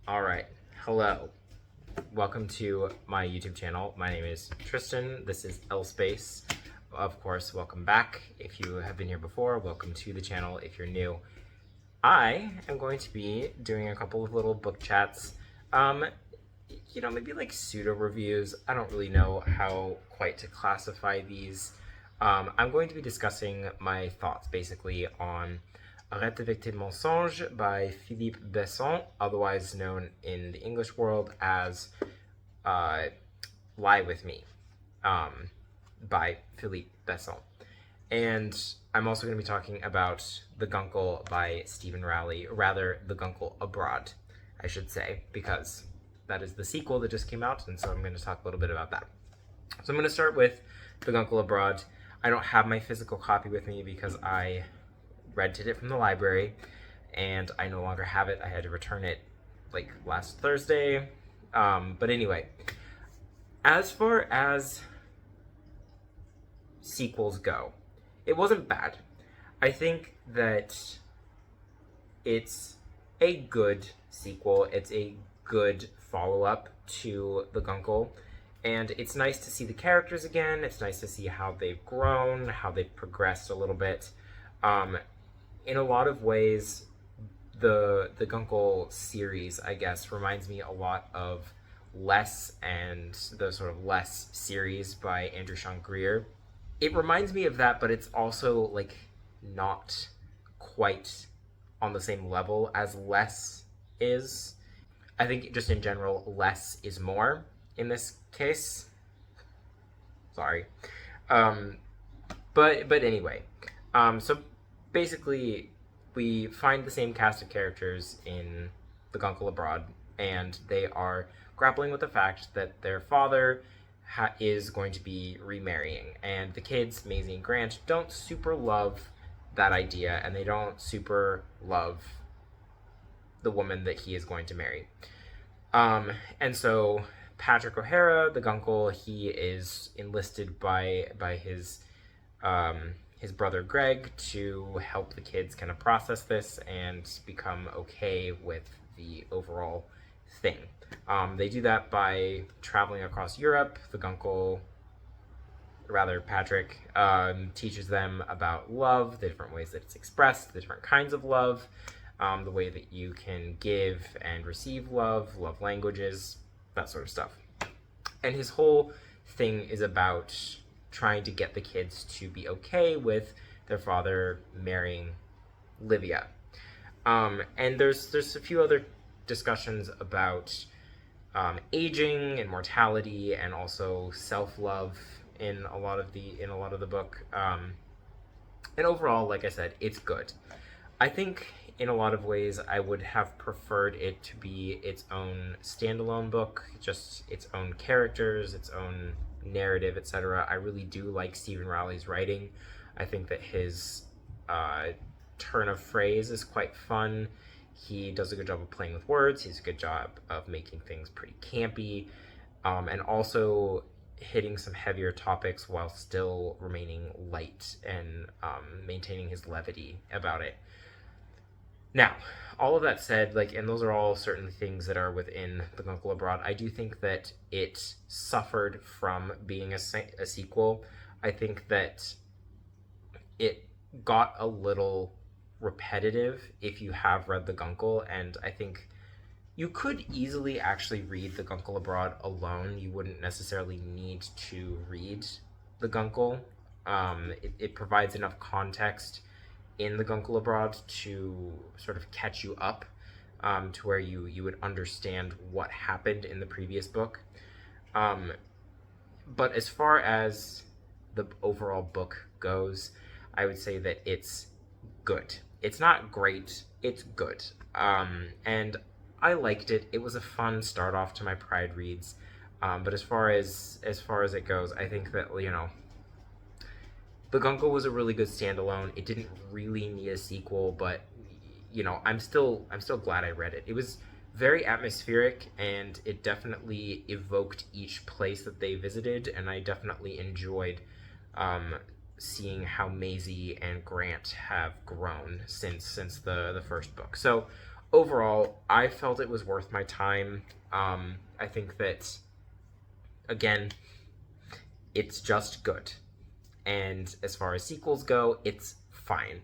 All right. Hello. Welcome to my YouTube channel. My name is Tristan. This is L Space. Of course, welcome back. If you have been here before, welcome to the channel if you're new. I am going to be doing a couple of little book chats. Maybe like pseudo reviews. I don't really know how quite to classify these. I'm going to be discussing my thoughts basically on Arrete, avec, mensonge by Philippe Besson, otherwise known in the English world as Lie With Me, by Philippe Besson. And I'm also going to be talking about The Guncle by Stephen Rowley, rather The Guncle Abroad, I should say, because that is the sequel that just came out, and so I'm going to talk a little bit about that. So I'm going to start with The Guncle Abroad. I don't have my physical copy with me because I rented it from the library, and I no longer have it. I had to return it like last Thursday. But anyway, as far as sequels go, it wasn't bad. I think that it's a good sequel. It's a good follow-up to The Guncle, and it's nice to see the characters again. It's nice to see how they've grown, how they've progressed a little bit. In a lot of ways, the Guncle series, I guess, reminds me a lot of Less and the sort of Less series by Andrew Sean Greer. It reminds me of that, but it's also like not quite on the same level as Less is. I think just in general, less is more in this case. Sorry. But anyway, so basically, we find the same cast of characters in The Guncle Abroad, and they are grappling with the fact that their father is going to be remarrying, and the kids, Maisie and Grant, don't super love that idea, and they don't super love the woman that he is going to marry. And so Patrick O'Hara, the Guncle, he is enlisted by his brother Greg to help the kids kind of process this and become okay with the overall thing. They do that by traveling across Europe. The Guncle, rather Patrick, teaches them about love, the different ways that it's expressed, the different kinds of love, the way that you can give and receive love, love languages, that sort of stuff. And his whole thing is about trying to get the kids to be okay with their father marrying Livia. And there's a few other discussions about aging and mortality, and also self-love in a lot of the book. And overall, like I said, it's good. I think in a lot of ways I would have preferred it to be its own standalone book, just its own characters, its own narrative, etc. I really do like Stephen Rowley's writing. I think that his turn of phrase is quite fun. He does a good job of playing with words. He does a good job of making things pretty campy, and also hitting some heavier topics while still remaining light and maintaining his levity about it. Now, all of that said, and those are all certain things that are within The Guncle Abroad, I do think that it suffered from being a sequel. I think that it got a little repetitive if you have read The Guncle, and I think you could easily actually read The Guncle Abroad alone. You wouldn't necessarily need to read The Guncle. It provides enough context in The Guncle Abroad to sort of catch you up, to where you would understand what happened in the previous book. But as far as the overall book goes, I would say that it's good. It's not great, it's good. And I liked it. It was a fun start off to my Pride reads. But as far as it goes, I think that, The Guncle was a really good standalone. It didn't really need a sequel, but I'm still glad I read it. It was very atmospheric, and it definitely evoked each place that they visited, and I definitely enjoyed seeing how Maisie and Grant have grown since the first book. So overall, I felt it was worth my time. I think that, again, it's just good. And as far as sequels go, it's fine.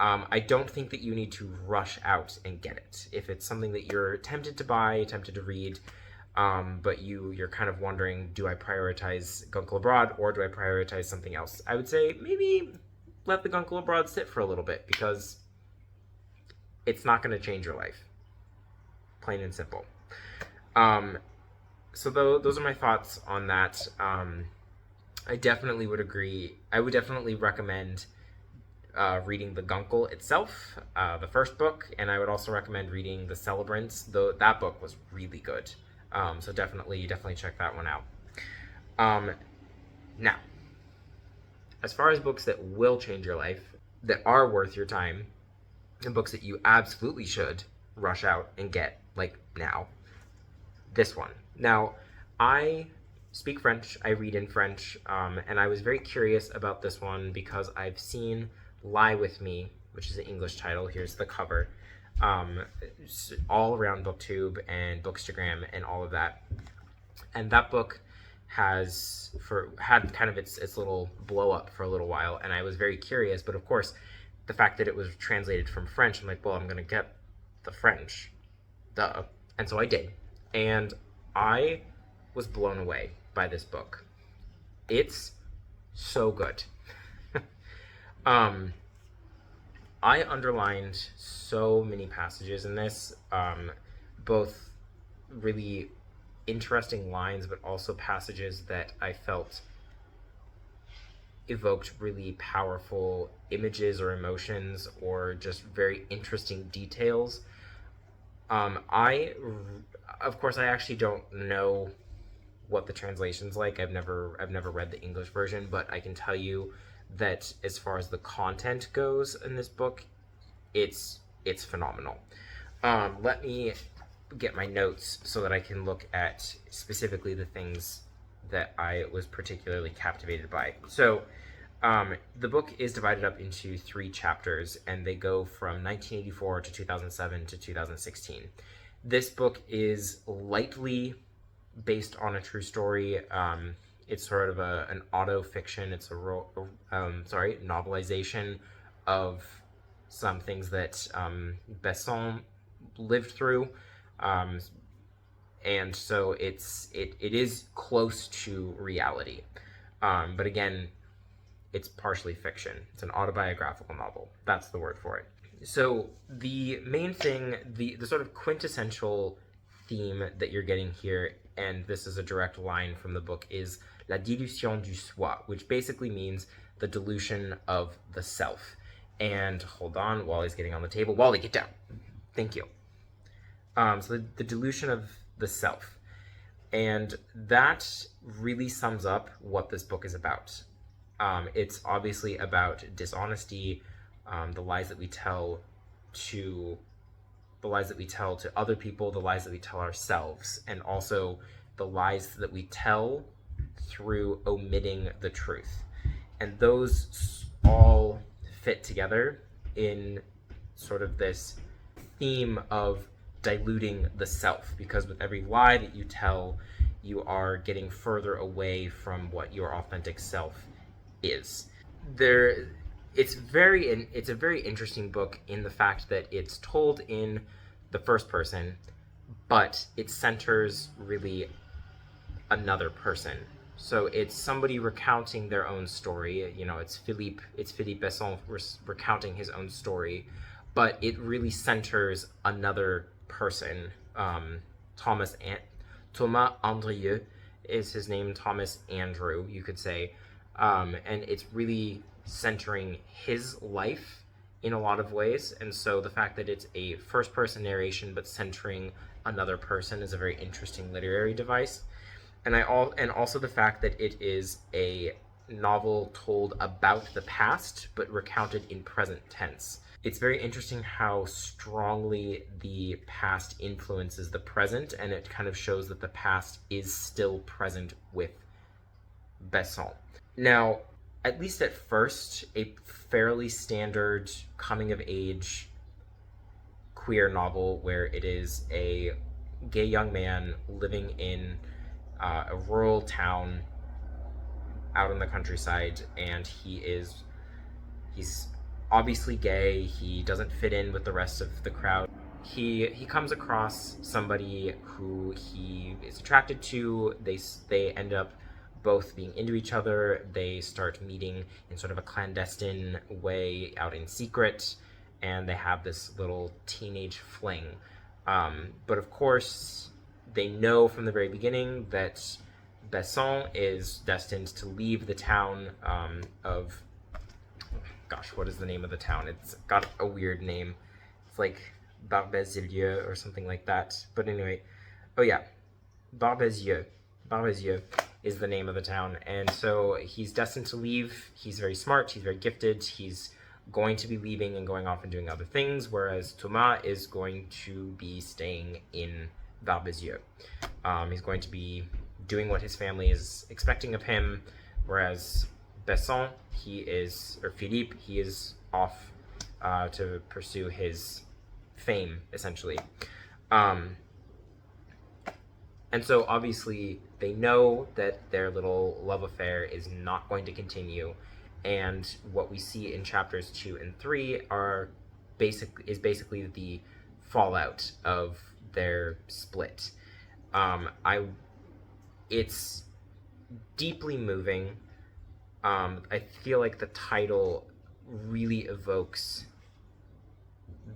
I don't think that you need to rush out and get it. If it's something that you're tempted to buy, tempted to read, but you're kind of wondering, do I prioritize Guncle Abroad or do I prioritize something else? I would say maybe let the Guncle Abroad sit for a little bit, because it's not going to change your life. Plain and simple. So those are my thoughts on that. I definitely would agree. I would definitely recommend reading the Guncle itself, the first book, and I would also recommend reading The Celebrants, though that book was really good. So definitely check that one out. Now, as far as books that will change your life, that are worth your time, and books that you absolutely should rush out and get, like now, this one. Now, I speak French, I read in French, and I was very curious about this one because I've seen Lie With Me, which is an English title. Here's the cover. All around BookTube and Bookstagram and all of that. And that book had kind of its little blow up for a little while, and I was very curious, but of course, the fact that it was translated from French, I'm like, well, I'm going to get the French. Duh. And so I did. And I was blown away by this book. It's so good. I underlined so many passages in this, both really interesting lines, but also passages that I felt evoked really powerful images or emotions or just very interesting details. Of course, I actually don't know what the translation's like. I've never read the English version, but I can tell you that as far as the content goes in this book, it's phenomenal. Let me get my notes so that I can look at specifically the things that I was particularly captivated by. So, the book is divided up into 3 chapters, and they go from 1984 to 2007 to 2016. This book is lightly based on a true story. It's sort of an auto-fiction. It's a novelization of some things that Besson lived through. And so it is close to reality. But again, it's partially fiction. It's an autobiographical novel. That's the word for it. So the main thing, the sort of quintessential theme that you're getting here, and this is a direct line from the book, is la dilution du soi, which basically means the dilution of the self. And hold on, Wally's getting on the table. Wally, get down. Thank you. So the dilution of the self. And that really sums up what this book is about. It's obviously about dishonesty, the lies that we tell to other people, the lies that we tell ourselves, and also the lies that we tell through omitting the truth. And those all fit together in sort of this theme of diluting the self, because with every lie that you tell, you are getting further away from what your authentic self is. It's a very interesting book in the fact that it's told in the first person, but it centers really another person. So it's somebody recounting their own story. You know, it's Philippe Besson recounting his own story, but it really centers another person. Thomas Andrieux is his name. Thomas Andrew, you could say. And it's really centering his life in a lot of ways. And so the fact that it's a first-person narration but centering another person is a very interesting literary device. And also the fact that it is a novel told about the past but recounted in present tense. It's very interesting how strongly the past influences the present, and it kind of shows that the past is still present with Besson. Now, at least at first, a fairly standard coming-of-age queer novel where it is a gay young man living in a rural town out in the countryside, and he's obviously gay. He doesn't fit in with the rest of the crowd. He comes across somebody who he is attracted to. They end up both being into each other. They start meeting in sort of a clandestine way out in secret, and they have this little teenage fling. But of course, they know from the very beginning that Besson is destined to leave the town of... Gosh, what is the name of the town? It's got a weird name. It's like Barbezieux or something like that. But anyway, oh yeah, Barbezieux. Barbezieux is the name of the town. And so he's destined to leave. He's very smart. He's very gifted. He's going to be leaving and going off and doing other things, whereas Thomas is going to be staying in Barbezieux. He's going to be doing what his family is expecting of him, whereas Besson, Philippe, he is off to pursue his fame, essentially. And so obviously they know that their little love affair is not going to continue, and what we see in chapters 2 and 3 is basically the fallout of their split. It's deeply moving. I feel like the title really evokes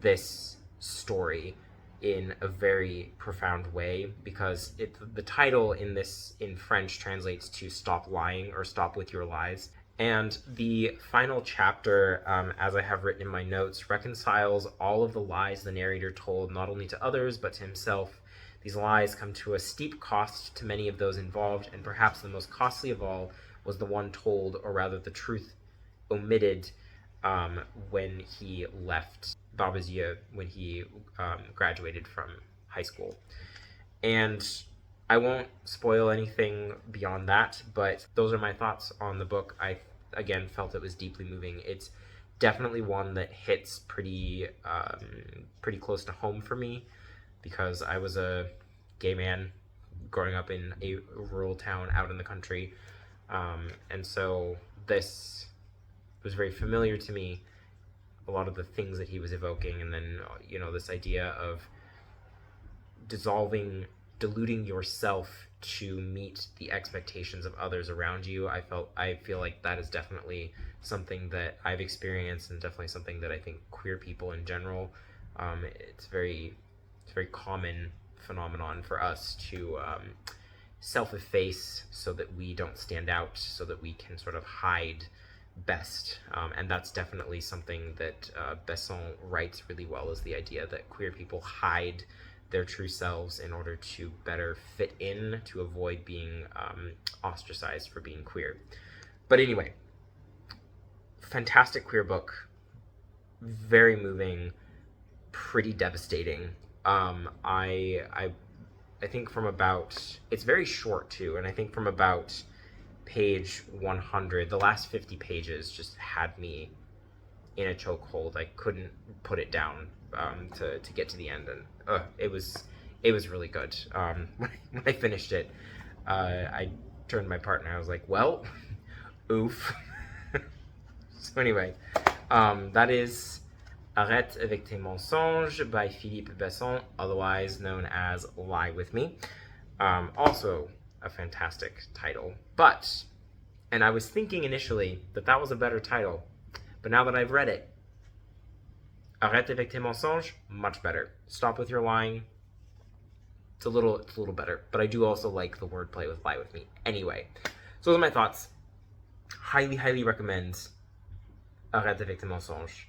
this story in a very profound way, because the title in French translates to "Stop Lying" or "Stop with Your Lies." And the final chapter, as I have written in my notes, reconciles all of the lies the narrator told not only to others but to himself. These lies come to a steep cost to many of those involved, and perhaps the most costly of all was the one told, or rather the truth omitted, when he left Barbezieux, when he graduated from high school. And I won't spoil anything beyond that, but those are my thoughts on the book. I, again, felt it was deeply moving. It's definitely one that hits pretty close to home for me, because I was a gay man growing up in a rural town out in the country. And so this was very familiar to me, a lot of the things that he was evoking, and then, this idea of diluting yourself to meet the expectations of others around you. I feel like that is definitely something that I've experienced, and definitely something that I think queer people in general, it's a very common phenomenon for us to self-efface so that we don't stand out, so that we can sort of hide best. And that's definitely something that Besson writes really well, is the idea that queer people hide their true selves in order to better fit in, to avoid being ostracized for being queer. But anyway, fantastic queer book, very moving, pretty devastating. I think from about, it's very short too, and I think from about page 100, the last 50 pages just had me in a chokehold. I couldn't put it down to get to the end, and it was really good. When I finished it, I turned to my partner. I was like, well, oof. So anyway, that is Arrete, avec mensonge by Philippe Besson, otherwise known as Lie With Me. Also a fantastic title, and I was thinking initially that was a better title, but now that I've read it, Arrete, avec mensonge, much better. Stop with your lying, it's a little better, but I do also like the wordplay with Lie With Me. Anyway, so those are my thoughts. Highly recommend Arrete, avec mensonge.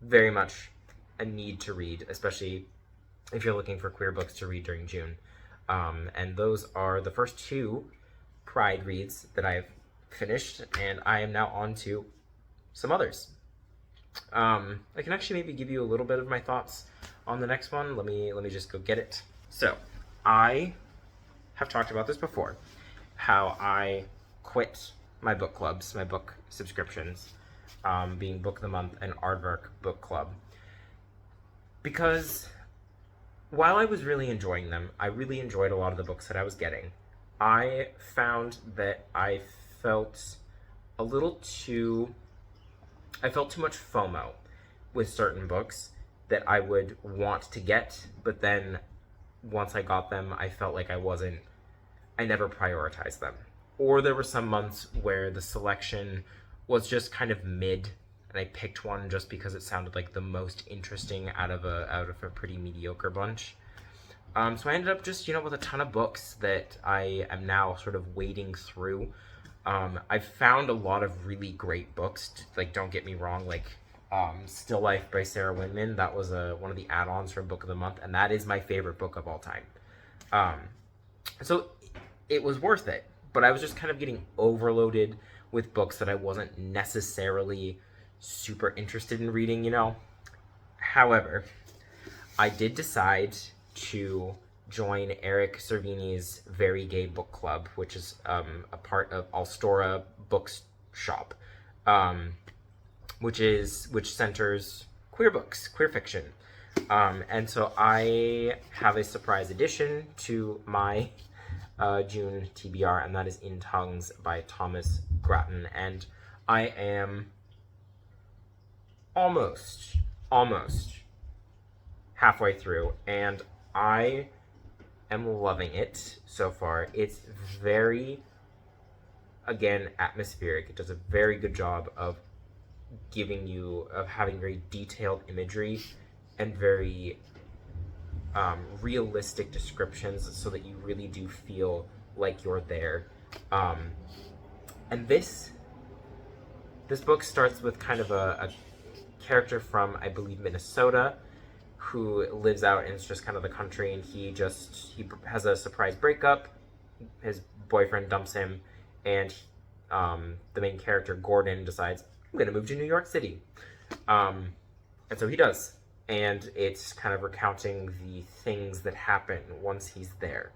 Very much a need to read, especially if you're looking for queer books to read during June. And those are the first 2 Pride reads that I've finished, and I am now on to some others. I can actually maybe give you a little bit of my thoughts on the next one. Let me just go get it. So, I have talked about this before, how I quit my book clubs, my book subscriptions, being Book of the Month and Aardvark Book Club. Because while I was really enjoying them, I really enjoyed a lot of the books that I was getting. I found that felt a little too I felt too much FOMO with certain books that I would want to get, but then once I got them, I felt like I never prioritized them. Or there were some months where the selection was just kind of mid, and I picked one just because it sounded like the most interesting out of a pretty mediocre bunch. So I ended up just, with a ton of books that I am now sort of wading through. I've found a lot of really great books. Like, don't get me wrong, like Still Life by Sarah Winman. That was one of the add-ons for Book of the Month, and that is my favorite book of all time. So it was worth it, but I was just kind of getting overloaded with books that I wasn't necessarily super interested in reading, However, I did decide to join Eric Servini's Very Gay Book Club, which is a part of Alstora Bookshop, which centers queer books, queer fiction. And so I have a surprise addition to my June TBR, and that is In Tongues by Thomas Grattan. And I am almost halfway through, and I am loving it so far. It's very, again, atmospheric. It does a very good job of having very detailed imagery and very realistic descriptions, so that you really do feel like you're there. And this book starts with kind of a character from, I believe, Minnesota, who lives out in just kind of the country, and he has a surprise breakup. His boyfriend dumps him, and the main character, Gordon, decides, I'm going to move to New York City. And so he does. And it's kind of recounting the things that happen once he's there.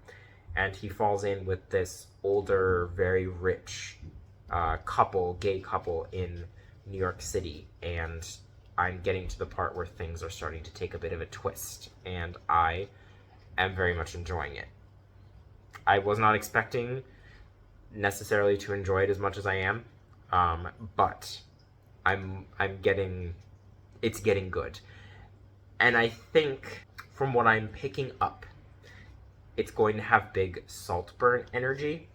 And he falls in with this older, very rich gay couple in New York City. And I'm getting to the part where things are starting to take a bit of a twist. And I am very much enjoying it. I was not expecting necessarily to enjoy it as much as I am. But it's getting good. And I think, from what I'm picking up, it's going to have big Saltburn energy.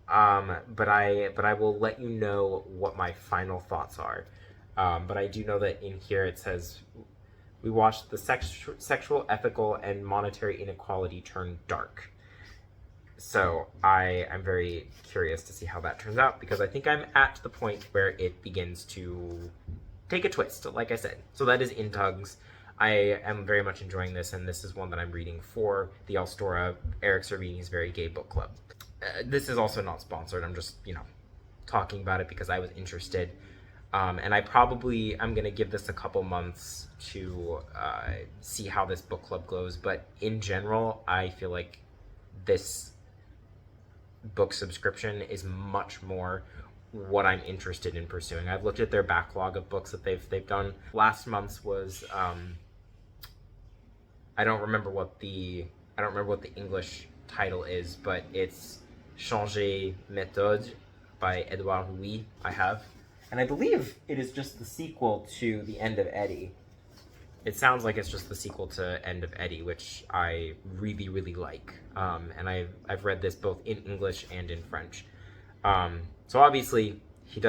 But I will let you know what my final thoughts are. But I do know that in here it says, we watched the sexual, ethical, and monetary inequality turn dark. So I am very curious to see how that turns out, because I think I'm at the point where it begins to take a twist, like I said. So that is In Tongues. I am very much enjoying this, and this is one that I'm reading for the Alstora Eric Servini's Very Gay Book Club. This is also not sponsored. I'm just, talking about it because I was interested. And I'm going to give this a couple months to see how this book club goes. But in general, I feel like this book subscription is much more what I'm interested in pursuing. I've looked at their backlog of books that they've done. Last month's was I don't remember what the English title is, but it's Changer Méthode by Edouard Louis. And I believe it is just the sequel to The End of Eddie. It sounds like it's just the sequel to End of Eddie, which I really, really like. And I've read this both in English and in French. So obviously he's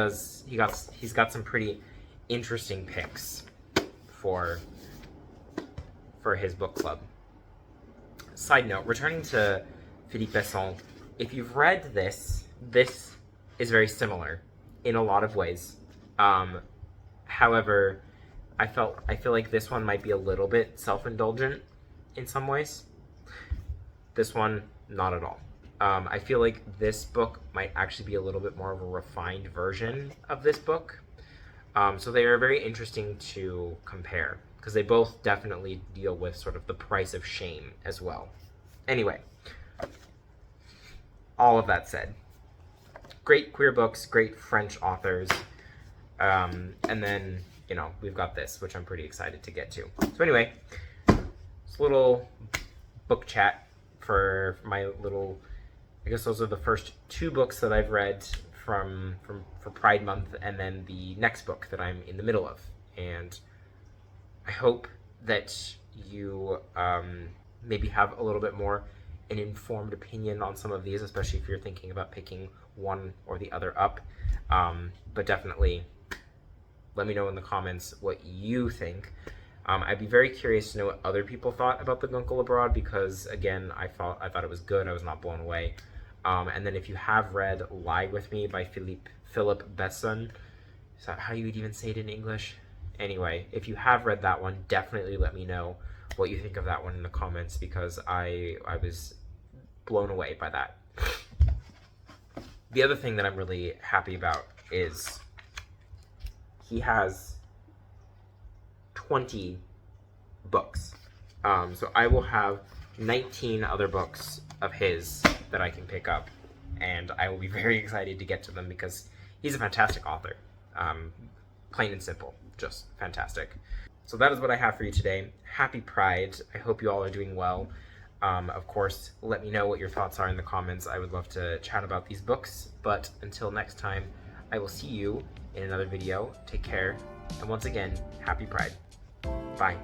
got some pretty interesting picks for his book club. Side note, returning to Philippe Besson, if you've read this is very similar in a lot of ways. However, I feel like this one might be a little bit self-indulgent in some ways. This one, not at all. I feel like this book might actually be a little bit more of a refined version of this book. So they are very interesting to compare, because they both definitely deal with sort of the price of shame as well. Anyway, all of that said, great queer books, great French authors. And then you know, we've got this, which I'm pretty excited to get to. So anyway, it's a little book chat for my little, I guess those are the first 2 books that I've read for Pride Month, and then the next book that I'm in the middle of. And I hope that you maybe have a little bit more an informed opinion on some of these, especially if you're thinking about picking one or the other up. But definitely let me know in the comments what you think. I'd be very curious to know what other people thought about the Guncle Abroad, because again, I thought it was good. I was not blown away. And then if you have read Lie With Me by Philippe Besson, is that how you would even say it in English? Anyway, if you have read that one, definitely let me know what you think of that one in the comments, because I was blown away by that. The other thing that I'm really happy about is he has 20 books. So I will have 19 other books of his that I can pick up, and I will be very excited to get to them because he's a fantastic author. Plain and simple, just fantastic. So that is what I have for you today. Happy Pride. I hope you all are doing well. Of course, let me know what your thoughts are in the comments. I would love to chat about these books, but until next time, I will see you in another video. Take care, and once again, happy Pride. Bye.